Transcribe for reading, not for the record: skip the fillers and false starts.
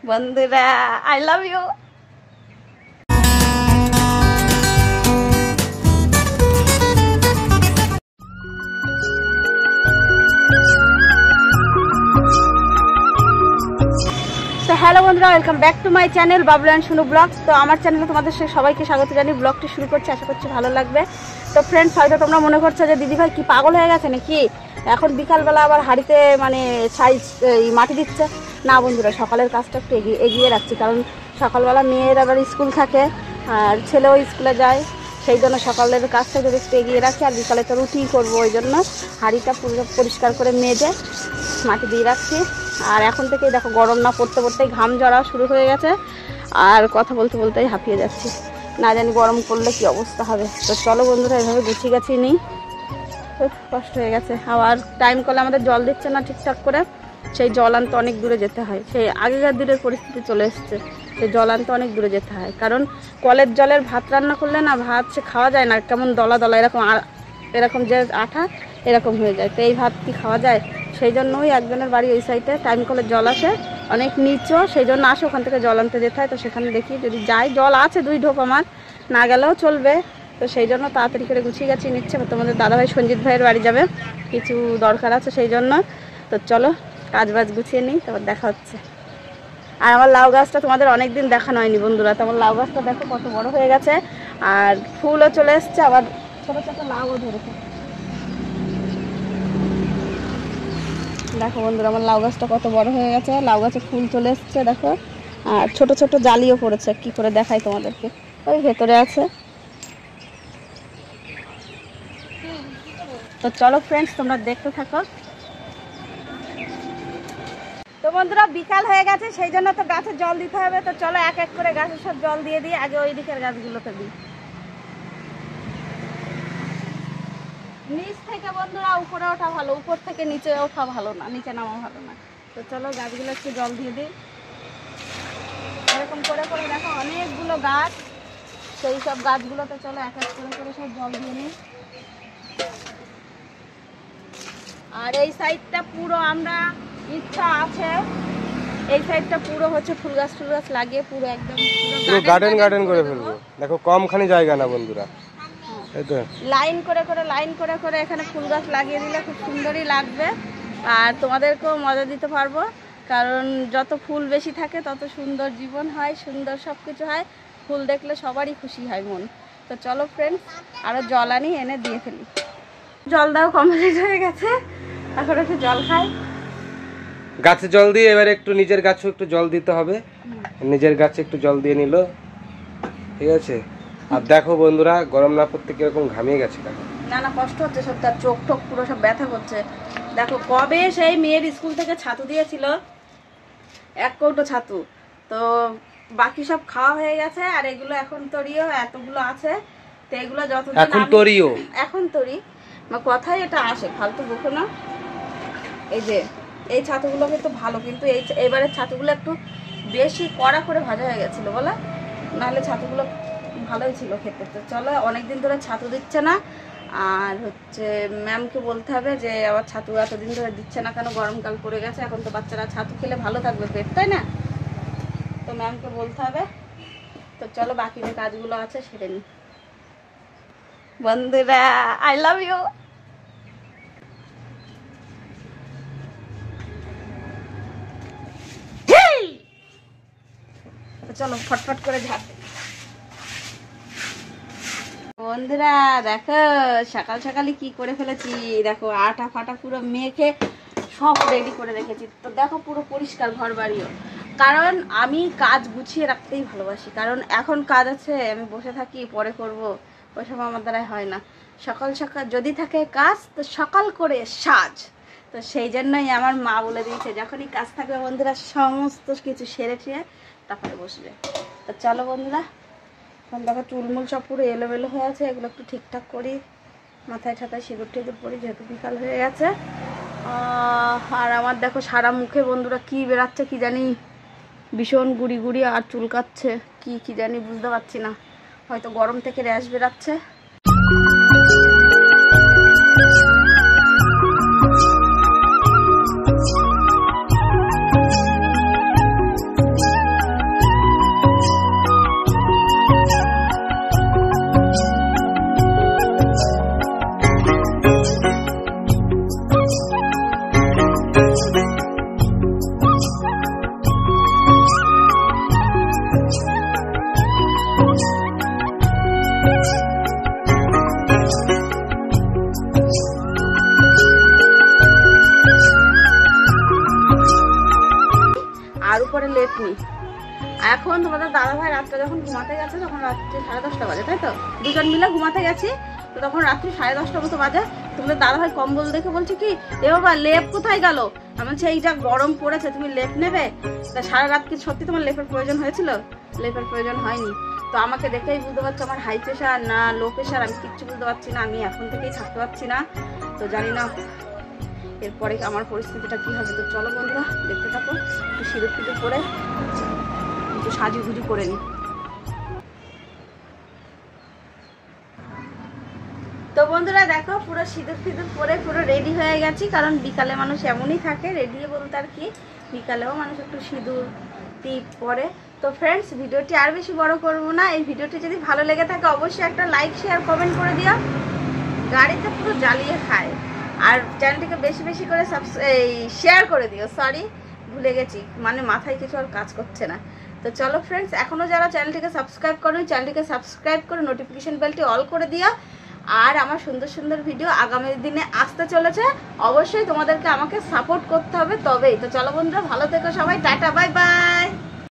বন্ধুরা I love you. Hello বন্ধুরা, welcome back to my channel Bablu and Sunu blogs. তো আমার চ্যানেলে তোমাদের সবাইকে স্বাগত জানিয়ে ব্লগটি শুরু করছি, আশা করছি ভালো লাগবে। তো ফ্রেন্ডস, হয়তো তোমরা মনে করছো যে দিদিভাই কি পাগল হয়ে গেছে নাকি, এখন বিকালবেলা আবার হাঁড়িতে মানে সাইজ মাটি দিচ্ছে। না বন্ধুরা, সকালের কাজটা একটু এগিয়ে রাখছি, কারণ সকালবেলা মেয়ের আবার স্কুল থাকে আর ছেলেও স্কুলে যায়, সেই জন্য সকালের কাজটা যদি একটু এগিয়ে রাখি। আর বিকালে তো রুটি করবো, ওই জন্য হাঁড়িটা পুরো পরিষ্কার করে মেজে মাটি দিয়ে রাখছি। আর এখন থেকেই দেখো গরম না পড়তে পড়তেই ঘাম ঝরা শুরু হয়ে গেছে, আর কথা বলতে বলতেই হাঁপিয়ে যাচ্ছি, না জানি গরম করলে কি অবস্থা হবে। তো চলো বন্ধুরা, এভাবে গুছিয়ে গেছি নিই, খুব কষ্ট হয়ে গেছে। আবার টাইম কলে আমাদের জল দিচ্ছে না ঠিকঠাক করে, সেই জল আনতে অনেক দূরে যেতে হয়। সেই আগেকার দিনের পরিস্থিতি চলে এসছে, সেই জল আনতে অনেক দূরে যেতে হয়, কারণ কলের জলের ভাত রান্না করলে না ভাত সে খাওয়া যায় না, কেমন দলা দলা এরকম যে আঠা এরকম হয়ে যায়। তো এই ভাত কি খাওয়া যায়? সেই জন্যই একজনের বাড়ি ওই সাইডে টাইম কলের জল আসে অনেক নিচু, সেই জন্য আসে, ওখান থেকে জল আনতে যেতে হয়। তো সেখানে দেখি যদি যাই, জল আছে 2 ঢোক, আমার না গেলেও চলবে। তো সেই জন্য তাড়াতাড়ি করে গুছিয়ে গাছিয়ে নিচ্ছে। তোমাদের দাদাভাই সঞ্জিত ভাইয়ের বাড়ি যাবে, কিছু দরকার আছে সেই জন্য। তো চলো কাজ বাজ গুছিয়ে নিই, তারপর দেখা হচ্ছে। আর আমার লাউ গাছটা তোমাদের অনেক দিন দেখানো হয়নি বন্ধুরা, তো আমার লাউ গাছটা দেখো কত বড় হয়ে গেছে, আর ফুলও চলে এসছে, আবার ছোটো ছোটো লাউও ধরেছে। দেখো বন্ধুরা, আমার লাউ গাছটা কত বড় হয়ে গেছে, লাউ গাছে ফুল চলে এসছে দেখো, আর ছোট ছোট জালিও পড়েছে। কি করে দেখাই তোমাদেরকে, ওই ভেতরে আছে। তো চলো ফ্রেন্ডস, তোমরা দেখতে থাকো। তো বন্ধুরা, বিকাল হয়ে গেছে, সেই জন্য তো গাছে জল দিতে হবে। তো চলো এক এক করে গাছে সব জল দিয়ে দিই, আগে ওই দিকের গাছগুলোতে দিই। নিচ থেকে বন্ধুরা উপরে ওঠা ভালো, উপর থেকে নিচে ওঠা ভালো না, নিচে নামা ভালো না। তো চলো গাছগুলো একটু জল দিয়ে দিই। এরকম করে করে দেখো অনেকগুলো গাছ, সেই সব গাছগুলোতে চলো এক এক করে করে সব জল দিয়ে নিই। আর এই সাইডটা পুরো আমরা ইচ্ছা আছে, এই সাইডটা পুরো হচ্ছে ফুল গাছ লাগিয়ে পুরো একদম গার্ডেন করে ফেলবো। দেখো কমখানি জায়গা না বন্ধুরা, লাইন করে করে এখানে ফুল গাছ লাগিয়ে দিলে খুব সুন্দরই লাগবে, আর তোমাদেরকেও মজা দিতে পারবো, কারণ যত ফুল বেশি থাকে তত সুন্দর জীবন হয়, সুন্দর সব কিছু হয়। ফুল দেখলে সবারই খুশি হয় মন। তো চলো ফ্রেন্ডস, আরও জল আনি, এনে দিয়ে ফেলি। জল দাও কমপ্লিট হয়ে গেছে, এখন একটু জল খাই। গাছে জল দিয়ে এবার একটু নিজের গাছে একটু জল দিতে হবে, নিজের গাছে একটু জল দিয়ে নিল, ঠিক আছে। আর দেখো বন্ধুরা, গরম না পড়তে কিরকম ঘামিয়ে গেছে। না না, কষ্ট হচ্ছে সব, তার চোখ টোক পুরো সব ব্যথা করছে। দেখো কবে সেই মেয়ের স্কুল থেকে ছাতু দিয়েছিল, 1 কৌটো ছাতু, তো বাকি সব খাওয়া হয়ে গেছে। আর এগুলো এখন তরিও এতগুলো আছে, তো এগুলো যতদিন এখন তরি কথাই এটা আসে, ফালতু বকো না। এই যে এই ছাতুগুলো কিন্তু ভালো, কিন্তু এবারের ছাতুগুলো একটু বেশি কড়া করে ভাজা হয়ে গেছিলো বলে, নাহলে ছাতুগুলো ভালোই ছিল খেতে। তো চলো, অনেকদিন ধরে ছাতু দিচ্ছে না, আর হচ্ছে ম্যামকে বলতে হবে যে আবার ছাতু এতদিন ধরে দিচ্ছে না কেন, গরমকাল পড়ে গেছে, এখন তো বাচ্চারা ছাতু খেলে ভালো থাকবে পেট, তাই না? তো ম্যামকে বলতে হবে। তো চলো বাকি যে কাজগুলো আছে সেরে নিই। বন্ধুরা আই লাভ ইউ। চলো ফটফট করে ঝাড় দিই। বন্ধুরা দেখো সকাল সকালে কি করে ফেলেছি, দেখো আটা ফাটা পুরো মেখে সব রেডি করে রেখেছি। তো দেখো পুরো পরিষ্কার ঘর বাড়িও, কারণ আমি কাজ গুছিয়ে রাখতেই ভালোবাসি, কারণ এখন কাজ আছে, আমি বসে থাকি পরে করব, ওই সময় আমার দ্বারাই হয় না। সকাল সকাল যদি থাকে কাজ, তো সকাল করে সাজ। তো সেই জন্যই আমার মা বলে দিয়েছে, যখনই কাজ থাকবে বন্ধুরা সমস্ত কিছু সেরে ঠেয়ে তারপরে বসবে। তো চলো বন্ধুরা, এখন দেখো চুলমুল সব পুরো এলোমেলো হয়ে আছে, এগুলো একটু ঠিকঠাক করি, মাথায় ঠাতায় সিঁদুর টিঁদুর পরি, যেহেতু বিকাল হয়ে গেছে। আর আমার দেখো সারা মুখে বন্ধুরা কি বেরাচ্ছে কি জানি, ভীষণ গুড়ি গুড়ি আর চুলকাচ্ছে, কি জানি বুঝতে পারছি না, হয়তো গরম থেকে র্যাশ বেরাচ্ছে। তার উপরে লেট নি। এখন তোমাদের দাদাভাই রাত্রে যখন ঘুমাতে গেছে তখন রাত্রি 10:30 বাজে, তাই তো? দুজন মিলে ঘুমাতে গেছি, তো তখন রাত্রি 10:30 মতো বাজে। তোমাদের দাদাভাই কম্বল দেখে বলছে কি, এ বাবা লেপ কোথায় গেল? আমি বলছি এই যা গরম পড়েছে তুমি লেপ নেবে? তা সারা রাত কি সত্যি তোমার লেপের প্রয়োজন হয়েছিল? লেপের প্রয়োজন হয়নি। তো আমাকে দেখেই বুঝতে পারছো আমার হাই প্রেশার না লো প্রেশার, আমি কিচ্ছু বুঝতে পারছি না। আমি এখন থেকেই থাকতে পারছি না, তো জানি না এরপরে আমার পরিস্থিতিটা কি হবে। তো চলো বন্ধুরা দেখতে থাকো, একটু সিঁদুর ফিঁদুর করে একটু সাজুগুজু করে নিই। তো বন্ধুরা দেখো পুরো সিঁদুর ফিঁদুর পরে পুরো রেডি হয়ে গেছি, কারণ বিকালে মানুষ এমনই থাকে, রেডি বলতে আর কি, বিকালেও মানুষ একটু সিঁদুর টিপ পরে। তো ফ্রেন্ডস ভিডিওটি আর বেশি বড় করব না, এই ভিডিওটি যদি ভালো লেগে থাকে অবশ্যই একটা লাইক শেয়ার কমেন্ট করে দিও। গাড়িতে পুরো জ্বালিয়ে খায়। আর চ্যানেলটিকে বেশি বেশি করে শেয়ার করে দিও। সরি ভুলে গেছি, মানে মাথায় কিছু আর কাজ করছে না। তো চলো ফ্রেন্ডস, এখনও যারা চ্যানেলটিকে সাবস্ক্রাইব করোনি চ্যানেলটিকে সাবস্ক্রাইব করে নোটিফিকেশন বেলটি অল করে দিও। আর আমার সুন্দর সুন্দর ভিডিও আগামী দিনে আসতে চলেছে, অবশ্যই তোমাদেরকে আমাকে সাপোর্ট করতে হবে তবেই। তো চলো বন্ধুরা ভালো থেকো সবাই, টাটা বাই বাই।